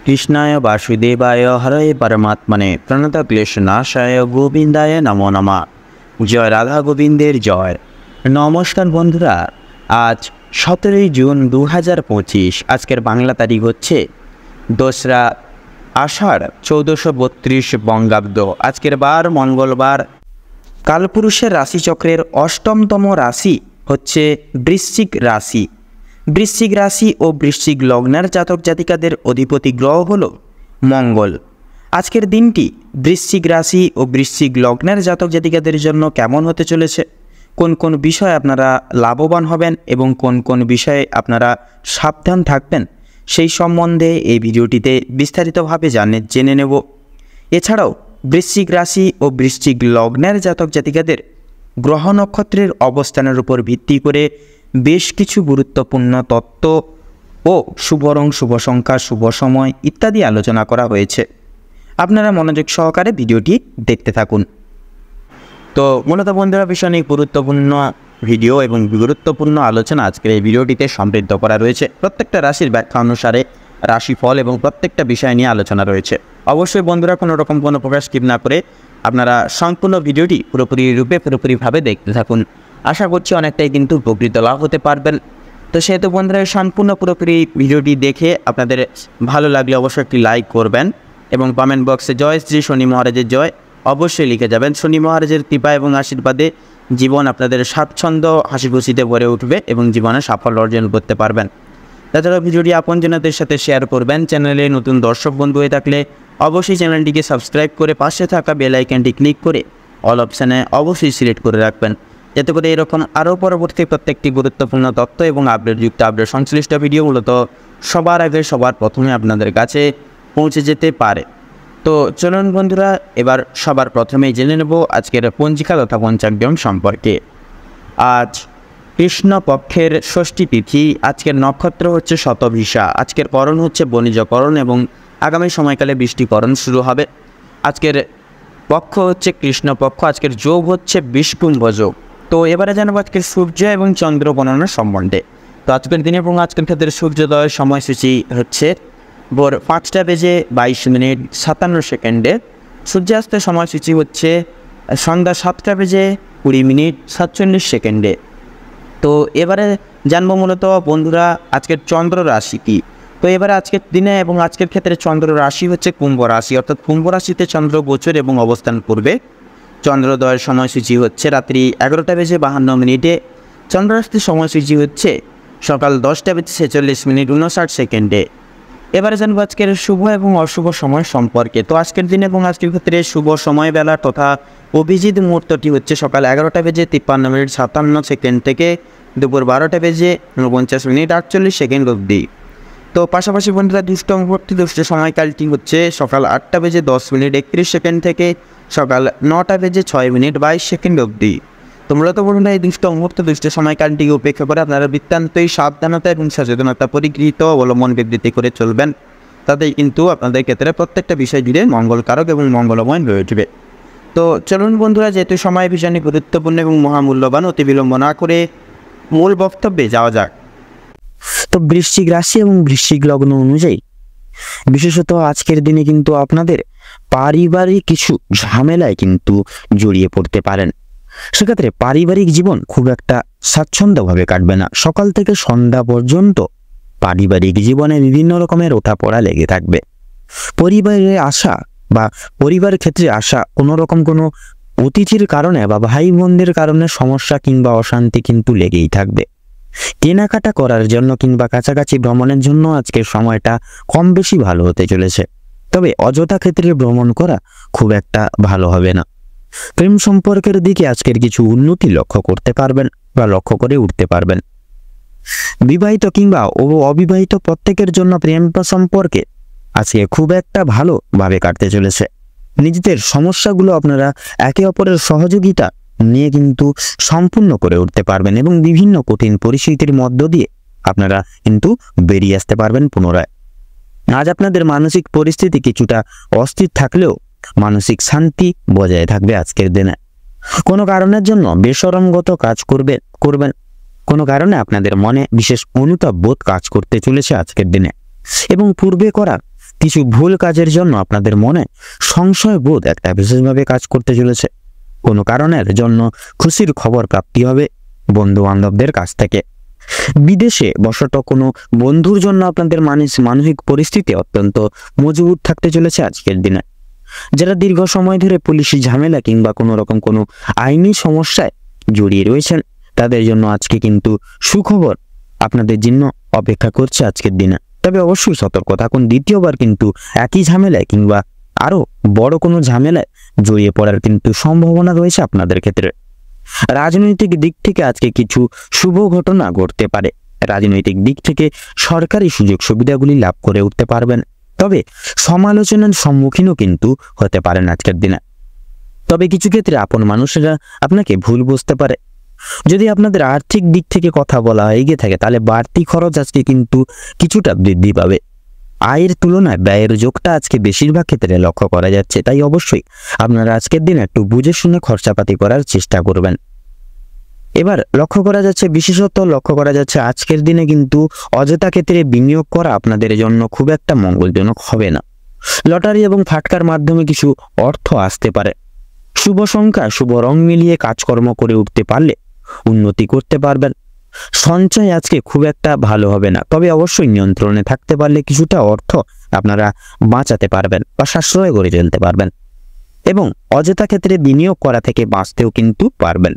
কৃষ্ণায় বাসুদেবায় হরে পরমাত্মনে প্রণতক্লেশনাশায় গোবিন্দায় নমো নমঃ। জয় রাধা গোবিন্দের জয়। নমস্কার বন্ধুরা, আজ 17 জুন 2025। আজকের বাংলা তারিখ হচ্ছে 2রা আষাঢ় 1432 বঙ্গাব্দ। আজকের বার মঙ্গলবার। কালপুরুষের রাশিচক্রের অষ্টমতম রাশি হচ্ছে বৃশ্চিক রাশি। বৃশ্চিক রাশি ও বৃশ্চিক লগ্নের জাতক জাতিকাদের অধিপতি গ্রহ হল মঙ্গল। আজকের দিনটি বৃশ্চিক রাশি ও বৃশ্চিক লগ্নের জাতক জাতিকাদের জন্য কেমন হতে চলেছে, কোন কোন বিষয়ে আপনারা লাভবান হবেন এবং কোন কোন বিষয়ে আপনারা সাবধান থাকবেন, সেই সম্বন্ধে এই ভিডিওটিতে বিস্তারিতভাবে জেনে নেব। এছাড়াও বৃশ্চিক রাশি ও বৃশ্চিক লগ্নের জাতক জাতিকাদের গ্রহ নক্ষত্রের অবস্থানের উপর ভিত্তি করে বেশ কিছু গুরুত্বপূর্ণ তত্ত্ব ও শুভ রং, শুভ সংখ্যা, শুভ সময় ইত্যাদি আলোচনা করা হয়েছে। আপনারা মনোযোগ সহকারে ভিডিওটি দেখতে থাকুন। তো মূলত বন্ধুরা, ভীষণ গুরুত্বপূর্ণ ভিডিও এবং গুরুত্বপূর্ণ আলোচনা আজকের এই ভিডিওটিতে সমৃদ্ধ করা রয়েছে। প্রত্যেকটা রাশির ব্যাখ্যা অনুসারে রাশিফল এবং প্রত্যেকটা বিষয় নিয়ে আলোচনা রয়েছে। অবশ্যই বন্ধুরা কোনো রকম কোনো প্রকার স্কিপ না করে আপনারা সম্পূর্ণ ভিডিওটি পুরোপুরিভাবে দেখতে থাকুন। আশা করছি অনেকটাই কিন্তু উপকৃত লাভ হতে পারবেন। তো সেহেতু বন্ধুরা, সম্পূর্ণ পুরোপুরি ভিডিওটি দেখে আপনাদের ভালো লাগলে অবশ্যই একটি লাইক করবেন এবং কমেন্ট বক্সে জয় শ্রী শনি মহারাজের জয় অবশ্যই লিখে যাবেন। শনি মহারাজের কৃপা এবং আশীর্বাদে জীবন আপনাদের স্বাচ্ছন্দ্য হাসি খুশিতে ভরে উঠবে এবং জীবনে সাফল্য অর্জন করতে পারবেন। তাছাড়া ভিডিওটি আপনজনদের সাথে শেয়ার করবেন। চ্যানেলে নতুন দর্শক বন্ধু হয়ে থাকলে অবশ্যই চ্যানেলটিকে সাবস্ক্রাইব করে পাশে থাকা বেল আইকনটি ক্লিক করে অল অপশানে অবশ্যই সিলেক্ট করে রাখবেন, যাতে করে এরকম আরও পরবর্তী প্রত্যেকটি গুরুত্বপূর্ণ তথ্য এবং আপডেটযুক্ত আপডেট সংশ্লিষ্ট ভিডিও মূলত সবার আগে সবার প্রথমে আপনাদের কাছে পৌঁছে যেতে পারে। তো চলুন বন্ধুরা, এবার সবার প্রথমেই জেনে নেব আজকের পঞ্জিকা তথা পঞ্চাঙ্গম সম্পর্কে। আজ কৃষ্ণপক্ষের ষষ্ঠী তিথি। আজকের নক্ষত্র হচ্ছে শতভিষা। আজকের করণ হচ্ছে বণিজকরণ এবং আগামী সময়কালে বৃষ্টিকরণ শুরু হবে। আজকের পক্ষ হচ্ছে কৃষ্ণপক্ষ। আজকের যোগ হচ্ছে বিষকুম্ভ যোগ। তো এবারে জানাবো আজকের সূর্য এবং চন্দ্র গণনার সম্বন্ধে। তো আজকের দিনে এবং আজকের ক্ষেত্রে সূর্যোদয়ের সময়সূচি হচ্ছে ভোর 5:52 সূর্যাস্তের সময়সূচি হচ্ছে সন্ধ্যা 7:20 তো এবারে জানবো মূলত বন্ধুরা আজকের চন্দ্র রাশি কী। তো এবারে আজকের দিনে এবং আজকের ক্ষেত্রে চন্দ্র রাশি হচ্ছে কুম্ভ রাশি, অর্থাৎ কুম্ভ রাশিতে চন্দ্র গোচর এবং অবস্থান করবে। চন্দ্রোদয়ের সময়সূচি হচ্ছে রাত্রি 11:52। চন্দ্রাস্তের সময়সূচি হচ্ছে সকাল 10:46 এবারে জানবো আজকের শুভ এবং অশুভ সময় সম্পর্কে। তো আজকের দিন এবং আজকের ক্ষেত্রে শুভ সময় বেলা তথা অভিজিৎ মুহূর্তটি হচ্ছে সকাল 11:53 থেকে দুপুর 12:49 অবধি। তো পাশাপাশি বন্ধুরা দুষ্ট সময়কালটি হচ্ছে সকাল 8:10 থেকে সকাল 9:06 অবধি। তো মূলত বন্ধুরা এই দুষ্ট সময়কালটিকে উপেক্ষা করে আপনারা বৃত্তান্তই সাবধানতা এবং সচেতনতা পরিগৃহীত অবলম্বন বিবৃতি করে চলবেন। তাতেই কিন্তু আপনাদের ক্ষেত্রে প্রত্যেকটা বিষয় জুড়ে মঙ্গলকারক এবং মঙ্গলময় হয়ে উঠবে। তো চলুন বন্ধুরা, যেহেতু সময় ভীষণই গুরুত্বপূর্ণ এবং মহামূল্যবান, অতি বিলম্ব না করে মূল বক্তব্যে যাওয়া যাক। তো বৃশ্চিক রাশি এবং বৃশ্চিক লগ্ন অনুযায়ী বিশেষত আজকের দিনে কিন্তু আপনাদের পারিবারিক কিছু ঝামেলায় কিন্তু জড়িয়ে পড়তে পারেন। সেক্ষেত্রে পারিবারিক জীবন খুব একটা স্বাচ্ছন্দ্যভাবে কাটবে না। সকাল থেকে সন্ধ্যা পর্যন্ত পারিবারিক জীবনে বিভিন্ন রকমের ওঠাপড়া লেগে থাকবে। পরিবারে আসা বা পরিবারের ক্ষেত্রে আসা কোনো রকম কোনো অতিথির কারণে বা ভাই বোনদের কারণে সমস্যা কিংবা অশান্তি কিন্তু লেগেই থাকবে। কেনাকাটা করার জন্য কিংবা কাছাকাছি ভ্রমণের জন্য আজকের সময়টা কম বেশি ভালো হতে চলেছে, তবে অযথা ক্ষেত্রে ভ্রমণ করা খুব একটা ভালো হবে না। প্রেম সম্পর্কের দিকে আজকের কিছু উন্নতি লক্ষ্য করতে পারবেন বা লক্ষ্য করে উঠতে পারবেন। বিবাহিত কিংবা অবিবাহিত প্রত্যেকের জন্য প্রেম সম্পর্কে আজকে খুব একটা ভালোভাবে কাটতে চলেছে। নিজেদের সমস্যাগুলো আপনারা একে অপরের সহযোগিতা নিয়ে কিন্তু সম্পূর্ণ করে উঠতে পারবেন এবং বিভিন্ন কঠিন পরিস্থিতির মধ্য দিয়ে আপনারা কিন্তু বেরিয়ে আসতে পারবেন পুনরায়। আজ আপনাদের মানসিক পরিস্থিতি কিছুটা অস্থির থাকলেও মানসিক শান্তি বজায় থাকবে আজকের দিনে। কোনো কারণের জন্য বেশরমগত কাজ করবেন। কোনো কারণে আপনাদের মনে বিশেষ অনুতাপ বোধ কাজ করতে চলেছে আজকের দিনে এবং পূর্বে করা কিছু ভুল কাজের জন্য আপনাদের মনে সংশয় বোধ একটা বিশেষভাবে কাজ করতে চলেছে। কোনো কারণের জন্য খুশির খবর প্রাপ্তি হবে বন্ধু বান্ধবদের কাছ থেকে। বিদেশে বসত কোনো বন্ধুর জন্য আপনাদের মানসিক পরিস্থিতি অত্যন্ত মজবুত থাকতে চলেছে আজকের দিনে। যারা দীর্ঘ সময় ধরে পুলিশি ঝামেলা কিংবা কোনো রকম কোনো আইনি সমস্যায় জড়িয়ে রয়েছেন তাদের জন্য আজকে কিন্তু সুখবর আপনাদের জন্য অপেক্ষা করছে আজকের দিনে। তবে অবশ্যই সতর্ক থাকুন, দ্বিতীয়বার কিন্তু একই ঝামেলায় কিংবা আরো বড় কোনো ঝামেলায় জড়িয়ে পড়ার কিন্তু সম্ভাবনা রয়েছে আপনাদের ক্ষেত্রে। রাজনৈতিক দিক থেকে আজকে কিছু শুভ ঘটনা ঘটতে পারে। রাজনৈতিক দিক থেকে সরকারি সুযোগ সুবিধাগুলি লাভ করে উঠতে পারবেন, তবে সমালোচনার সম্মুখীনও কিন্তু হতে পারেন আজকের দিনে। তবে কিছু ক্ষেত্রে আপন মানুষেরা আপনাকে ভুল বুঝতে পারে। যদি আপনাদের আর্থিক দিক থেকে কথা বলা এগিয়ে থাকে তাহলে বাড়তি খরচ আজকে কিন্তু কিছুটা বৃদ্ধি পাবে। আয়ের তুলনায় ব্যয়ের যোগটা আজকে বেশিরভাগ ক্ষেত্রে লক্ষ্য করা যাচ্ছে, তাই অবশ্যই আপনারা আজকের দিন একটু বুঝে শুনে খরচাপাতি করার চেষ্টা করবেন। এবার বিশেষত লক্ষ্য করা যাচ্ছে আজকের দিনে কিন্তু অযথা ক্ষেত্রে বিনিয়োগ করা আপনাদের জন্য খুব একটা মঙ্গলজনক হবে না। লটারি এবং ফাটকার মাধ্যমে কিছু অর্থ আসতে পারে। শুভ সংখ্যা শুভ রং মিলিয়ে কাজকর্ম করে উঠতে পারলে উন্নতি করতে পারবেন। সঞ্চয় আজকে খুব একটা ভালো হবে না, তবে অবশ্যই নিয়ন্ত্রণে থাকতে পারলে কিছুটা অর্থ আপনারা বাঁচাতে পারবেন বা সাশ্রয় করে চলতে পারবেন এবং অযথা ক্ষেত্রে বিনিয়োগ করা থেকে বাঁচতেও কিন্তু পারবেন।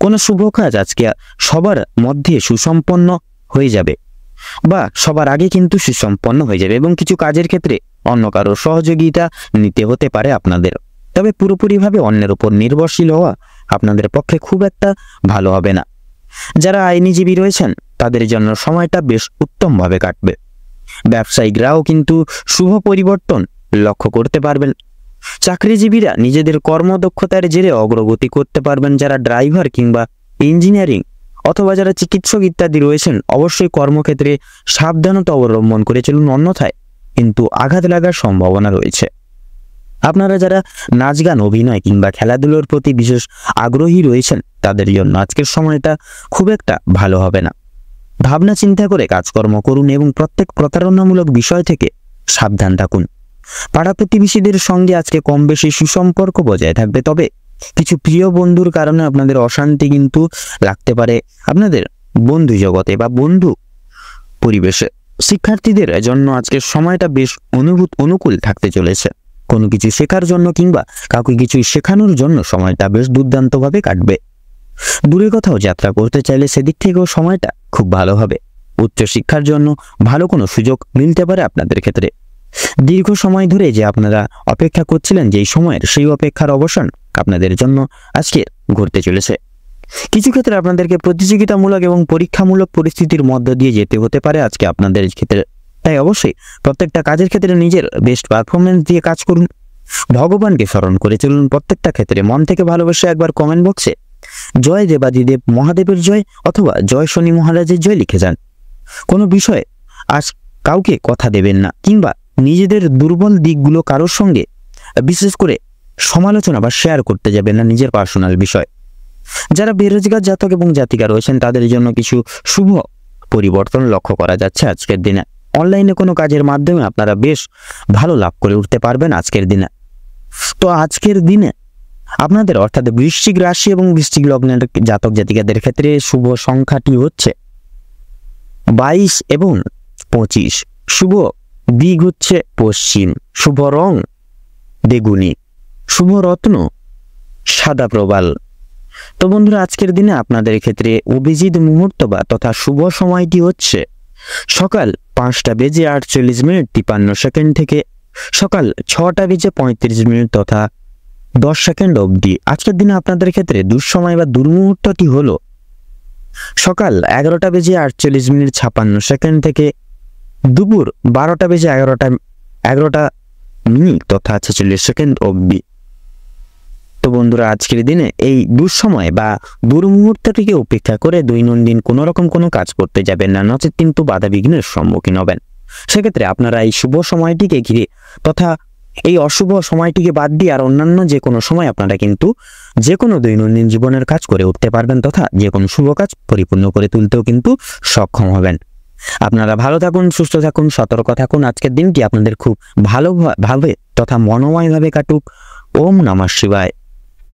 কোনো শুভ কাজ আজকে সবার মধ্যে সুসম্পন্ন হয়ে যাবে বা সবার আগে কিন্তু সুসম্পন্ন হয়ে যাবে এবং কিছু কাজের ক্ষেত্রে অন্য কারো সহযোগিতা নিতে হতে পারে আপনাদের। তবে পুরোপুরিভাবে অন্যের উপর নির্ভরশীল হওয়া আপনাদের পক্ষে খুব একটা ভালো হবে না। যারা আইনজীবী রয়েছেন তাদের জন্য সময়টা বেশ উত্তমভাবে কাটবে। ব্যবসায়িকরাও কিন্তু শুভ পরিবর্তন লক্ষ্য করতে পারবেন। চাকরিজীবীরা নিজেদের কর্মদক্ষতার জেরে অগ্রগতি করতে পারবেন। যারা ড্রাইভার কিংবা ইঞ্জিনিয়ারিং অথবা যারা চিকিৎসক ইত্যাদি রয়েছেন অবশ্যই কর্মক্ষেত্রে সাবধানতা অবলম্বন করে চলুন, অন্যথায় কিন্তু আঘাত লাগার সম্ভাবনা রয়েছে। আপনারা যারা নাচ গান অভিনয় কিংবা খেলাধুলোর প্রতি বিশেষ আগ্রহী রয়েছেন তাদের জন্য আজকের সময়টা খুব একটা ভালো হবে না। ভাবনা চিন্তা করে কাজকর্ম করুন এবং প্রত্যেক প্রতারণামূলক বিষয় থেকে সাবধান থাকুন। পাড়া প্রতিবেশীদের সঙ্গে আজকে কম বেশি সুসম্পর্ক বজায় থাকবে, তবে কিছু প্রিয় বন্ধুর কারণে আপনাদের অশান্তি কিন্তু লাগতে পারে আপনাদের বন্ধু জগতে বা বন্ধু পরিবেশে। শিক্ষার্থীদের জন্য আজকের সময়টা বেশ অনুকূল থাকতে চলেছে। কোনো কিছু শেখার জন্য কিংবা কাউকে কিছু শেখানোর জন্য সময়টা বেশ দুর্দান্তভাবে কাটবে। দূরে কোথাও যাত্রা করতে চাইলে সেদিক থেকেও সময়টা খুব ভালো হবে। উচ্চশিক্ষার জন্য ভালো কোনো সুযোগ মিলতে পারে আপনাদের ক্ষেত্রে। দীর্ঘ সময় ধরে যে আপনারা অপেক্ষা করছিলেন যেই সময়ের, সেই অপেক্ষার অবসান আপনাদের জন্য আজকে ঘটতে চলেছে। কিছু ক্ষেত্রে আপনাদেরকে প্রতিযোগিতামূলক এবং পরীক্ষামূলক পরিস্থিতির মধ্য দিয়ে যেতে হতে পারে আজকে আপনাদের ক্ষেত্রে। তাই অবশ্যই প্রত্যেকটা কাজের ক্ষেত্রে নিজের বেস্ট পারফরমেন্স দিয়ে কাজ করুন। ভগবানকে স্মরণ করে চলুন প্রত্যেকটা ক্ষেত্রে। মন থেকে ভালোবেসে একবার কমেন্ট বক্সে জয় দেবাদিদেব মহাদেবের জয় অথবা জয় শনি মহারাজের জয় লিখে যান। কোনো বিষয়ে আজ কাউকে কথা দেবেন না কিংবা নিজেদের দুর্বল দিকগুলো কারোর সঙ্গে বিশেষ করে সমালোচনা বা শেয়ার করতে যাবেন না নিজের পার্সোনাল বিষয়। যারা বেরোজগার জাতক এবং জাতিকা রয়েছেন তাদের জন্য কিছু শুভ পরিবর্তন লক্ষ্য করা যাচ্ছে আজকের দিনে। অনলাইনে কোনো কাজের মাধ্যমে আপনারা বেশ ভালো লাভ করে উঠতে পারবেন আজকের দিনে। তো আজকের দিনে আপনাদের অর্থাৎ বৃশ্চিক রাশি এবং বৃশ্চিক লগ্নের জাতক জাতিকাদের ক্ষেত্রে শুভ সংখ্যাটি হচ্ছে 22 এবং 25। শুভ দিক হচ্ছে পশ্চিম। শুভ রং বেগুনি। শুভ রত্ন সাদা প্রবাল। তো বন্ধুরা আজকের দিনে আপনাদের ক্ষেত্রে অভিজিৎ মুহূর্ত বা তথা শুভ সময়টি হচ্ছে সকাল 5:48:53 থেকে সকাল 6:35 তথা 10 সেকেন্ড অবধি। আজকের দিনে আপনাদের ক্ষেত্রে দুঃসময় বা দুর্মুহূর্তটি হলো সকাল 11:48:56 থেকে দুপুর 12:11 তথা 46 সেকেন্ড অবধি। তো বন্ধুরা আজকের দিনে এই দুঃসময় বা দুর্মুহূর্তটিকে উপেক্ষা করে দৈনন্দিন কোনো রকম কোনো কাজ করতে যাবেন না, নচেত কিন্তু বাধা বিঘ্নের সম্মুখীন হবেন। সেক্ষেত্রে আপনারা এই শুভ সময়টিকে ঘিরে তথা এই অশুভ সময়টিকে বাদ দিয়ে আর অন্যান্য যে কোনো সময় আপনারা কিন্তু যে কোনো দৈনন্দিন জীবনের কাজ করে উঠতে পারবেন তথা যে কোনো শুভ কাজ পরিপূর্ণ করে তুলতেও কিন্তু সক্ষম হবেন। আপনারা ভালো থাকুন, সুস্থ থাকুন, সতর্ক থাকুন। আজকের দিনটি আপনাদের খুব ভালোভাবে তথা মনোময়ভাবে কাটুক। ওম নমঃ শিবায়।